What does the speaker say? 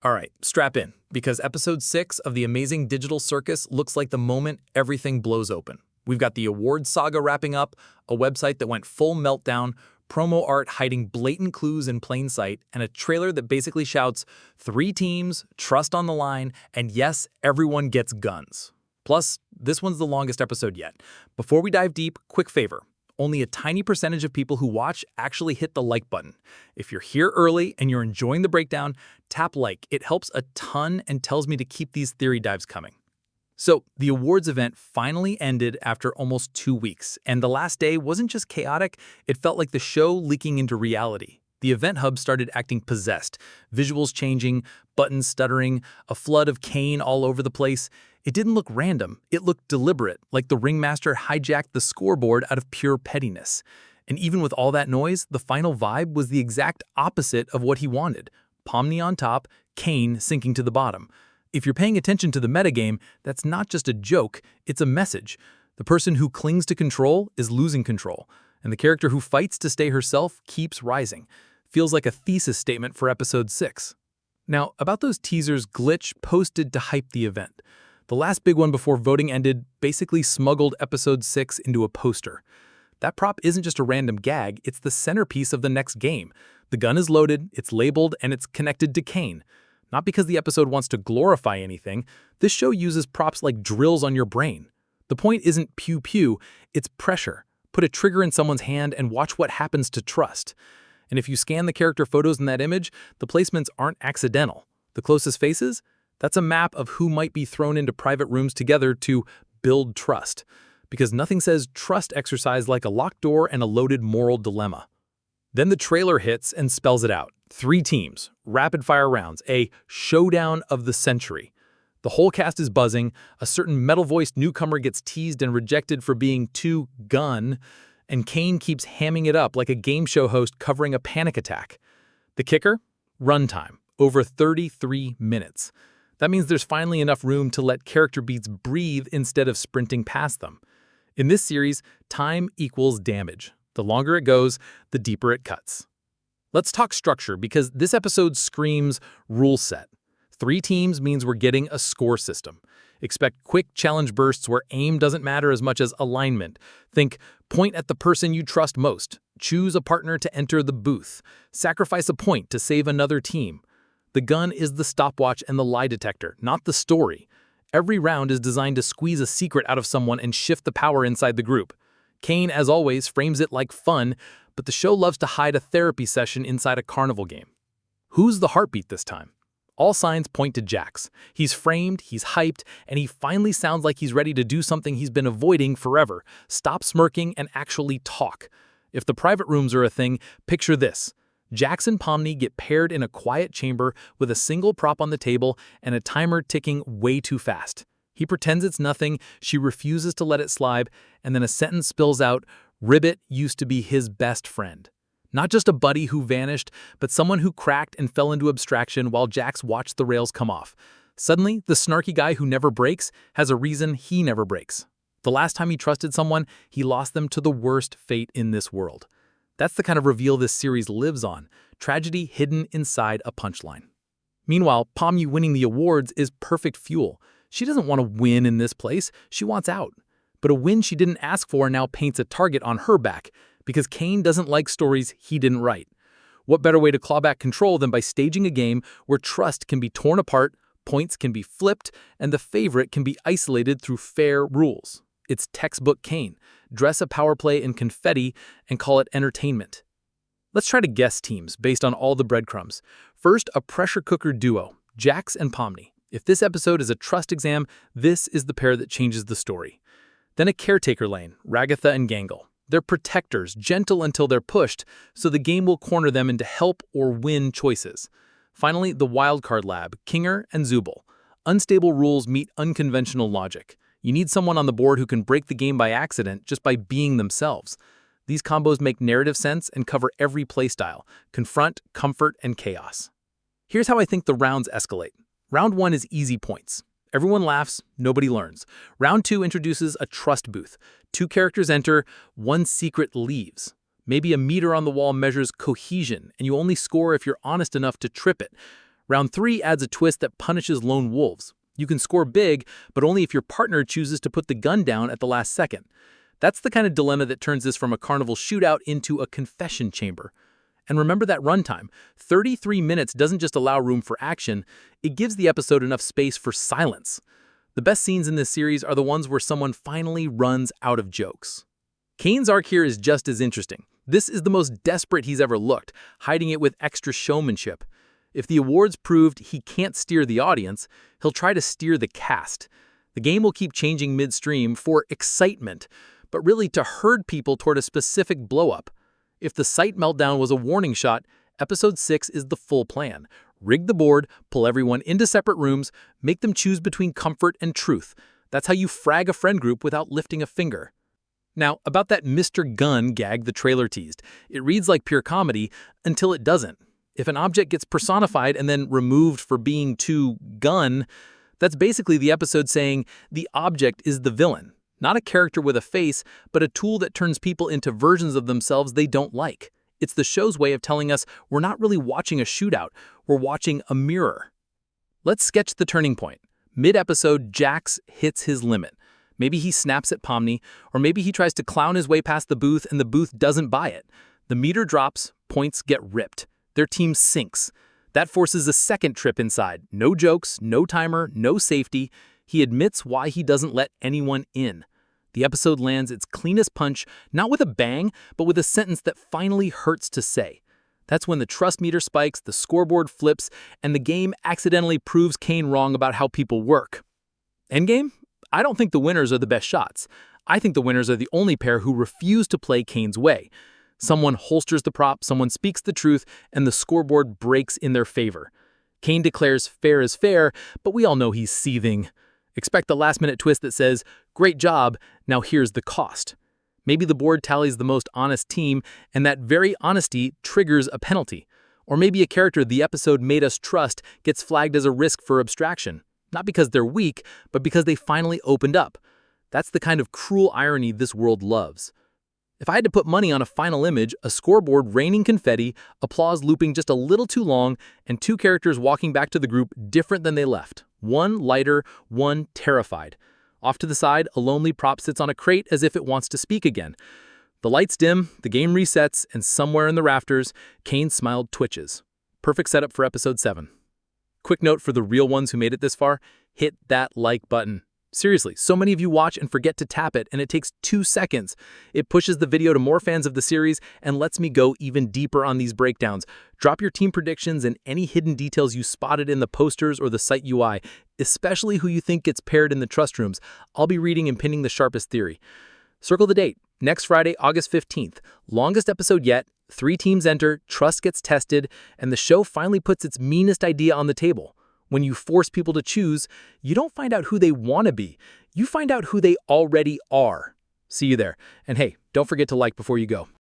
All right, strap in, because episode 6 of the amazing digital circus looks like the moment everything blows open. We've got the awards saga wrapping up, a website that went full meltdown, promo art hiding blatant clues in plain sight, and a trailer that basically shouts, 3 teams, trust on the line, and yes, everyone gets guns. Plus, this one's the longest episode yet. Before we dive deep, quick favor. Only a tiny percentage of people who watch actually hit the like button. If you're here early and you're enjoying the breakdown, tap like. It helps a ton and tells me to keep these theory dives coming. So, the awards event finally ended after almost 2 weeks, and the last day wasn't just chaotic, it felt like the show leaking into reality. The event hub started acting possessed, visuals changing, buttons stuttering, a flood of Kane all over the place. It didn't look random, it looked deliberate, like the ringmaster hijacked the scoreboard out of pure pettiness. And even with all that noise, the final vibe was the exact opposite of what he wanted. Pomni on top, Kane sinking to the bottom. If you're paying attention to the metagame, that's not just a joke, it's a message. The person who clings to control is losing control, and the character who fights to stay herself keeps rising. Feels like a thesis statement for episode 6. Now, about those teasers Glitch posted to hype the event. The last big one before voting ended basically smuggled episode 6 into a poster. That prop isn't just a random gag, it's the centerpiece of the next game. The gun is loaded, it's labeled, and it's connected to Kane. Not because the episode wants to glorify anything, this show uses props like drills on your brain. The point isn't pew-pew, it's pressure. Put a trigger in someone's hand and watch what happens to trust. And if you scan the character photos in that image, the placements aren't accidental. The closest faces? That's a map of who might be thrown into private rooms together to build trust. Because nothing says trust exercise like a locked door and a loaded moral dilemma. Then the trailer hits and spells it out. 3 teams, rapid-fire rounds, a showdown of the century. The whole cast is buzzing, a certain metal-voiced newcomer gets teased and rejected for being too gun, and Kane keeps hamming it up like a game show host covering a panic attack. The kicker? Runtime, over 33 minutes. That means there's finally enough room to let character beats breathe instead of sprinting past them. In this series, time equals damage. The longer it goes, the deeper it cuts. Let's talk structure, because this episode screams rule set. 3 teams means we're getting a score system. Expect quick challenge bursts where aim doesn't matter as much as alignment. Think, point at the person you trust most. Choose a partner to enter the booth. Sacrifice a point to save another team. The gun is the stopwatch and the lie detector, not the story. Every round is designed to squeeze a secret out of someone and shift the power inside the group. Kane, as always, frames it like fun, but the show loves to hide a therapy session inside a carnival game. Who's the heartbeat this time? All signs point to Jax. He's framed, he's hyped, and he finally sounds like he's ready to do something he's been avoiding forever. Stop smirking and actually talk. If the private rooms are a thing, picture this. Jax and Pomni get paired in a quiet chamber with a single prop on the table and a timer ticking way too fast. He pretends it's nothing, she refuses to let it slide, and then a sentence spills out, Ribbit used to be his best friend. Not just a buddy who vanished, but someone who cracked and fell into abstraction while Jax watched the rails come off. Suddenly, the snarky guy who never breaks has a reason he never breaks. The last time he trusted someone, he lost them to the worst fate in this world. That's the kind of reveal this series lives on, tragedy hidden inside a punchline. Meanwhile, Pomni winning the awards is perfect fuel. She doesn't want to win in this place, she wants out. But a win she didn't ask for now paints a target on her back, because Kane doesn't like stories he didn't write. What better way to claw back control than by staging a game where trust can be torn apart, points can be flipped, and the favorite can be isolated through fair rules. It's textbook Kane. Dress a power play in confetti and call it entertainment. Let's try to guess teams based on all the breadcrumbs. First, a pressure cooker duo, Jax and Pomni. If this episode is a trust exam, this is the pair that changes the story. Then a caretaker lane, Ragatha and Gangle. They're protectors, gentle until they're pushed, so the game will corner them into help or win choices. Finally, the wildcard lab, Kinger and Zubul. Unstable rules meet unconventional logic. You need someone on the board who can break the game by accident just by being themselves. These combos make narrative sense and cover every playstyle: confront, comfort, and chaos. Here's how I think the rounds escalate. Round 1 is easy points. Everyone laughs, nobody learns. Round 2 introduces a trust booth. 2 characters enter, 1 secret leaves. Maybe a meter on the wall measures cohesion, and you only score if you're honest enough to trip it. Round 3 adds a twist that punishes lone wolves. You can score big, but only if your partner chooses to put the gun down at the last second. That's the kind of dilemma that turns this from a carnival shootout into a confession chamber. And remember that runtime. 33 minutes doesn't just allow room for action, it gives the episode enough space for silence. The best scenes in this series are the ones where someone finally runs out of jokes. Kane's arc here is just as interesting. This is the most desperate he's ever looked, hiding it with extra showmanship. If the awards proved he can't steer the audience, he'll try to steer the cast. The game will keep changing midstream for excitement, but really to herd people toward a specific blow-up. If the site meltdown was a warning shot, Episode 6 is the full plan. Rig the board, pull everyone into separate rooms, make them choose between comfort and truth. That's how you frag a friend group without lifting a finger. Now, about that Mr. Gun gag the trailer teased. It reads like pure comedy until it doesn't. If an object gets personified and then removed for being too gun, that's basically the episode saying the object is the villain. Not a character with a face, but a tool that turns people into versions of themselves they don't like. It's the show's way of telling us we're not really watching a shootout, we're watching a mirror. Let's sketch the turning point. Mid-episode, Jax hits his limit. Maybe he snaps at Pomni, or maybe he tries to clown his way past the booth and the booth doesn't buy it. The meter drops, points get ripped. Their team sinks. That forces a second trip inside. No jokes, no timer, no safety. He admits why he doesn't let anyone in. The episode lands its cleanest punch, not with a bang, but with a sentence that finally hurts to say. That's when the trust meter spikes, the scoreboard flips, and the game accidentally proves Kane wrong about how people work. Endgame? I don't think the winners are the best shots. I think the winners are the only pair who refuse to play Kane's way. Someone holsters the prop, someone speaks the truth, and the scoreboard breaks in their favor. Kane declares fair is fair, but we all know he's seething. Expect the last-minute twist that says, "Great job, now here's the cost." Maybe the board tallies the most honest team, and that very honesty triggers a penalty. Or maybe a character the episode made us trust gets flagged as a risk for abstraction. Not because they're weak, but because they finally opened up. That's the kind of cruel irony this world loves. If I had to put money on a final image, a scoreboard raining confetti, applause looping just a little too long, and two characters walking back to the group different than they left. One lighter, one terrified. Off to the side, a lonely prop sits on a crate as if it wants to speak again. The lights dim, the game resets, and somewhere in the rafters, Kane's smile twitches. Perfect setup for episode 7. Quick note for the real ones who made it this far, hit that like button. Seriously, so many of you watch and forget to tap it, and it takes 2 seconds. It pushes the video to more fans of the series and lets me go even deeper on these breakdowns. Drop your team predictions and any hidden details you spotted in the posters or the site UI, especially who you think gets paired in the trust rooms. I'll be reading and pinning the sharpest theory. Circle the date. Next Friday, August 15th. Longest episode yet. 3 teams enter, trust gets tested, and the show finally puts its meanest idea on the table. When you force people to choose, you don't find out who they want to be. You find out who they already are. See you there. And hey, don't forget to like before you go.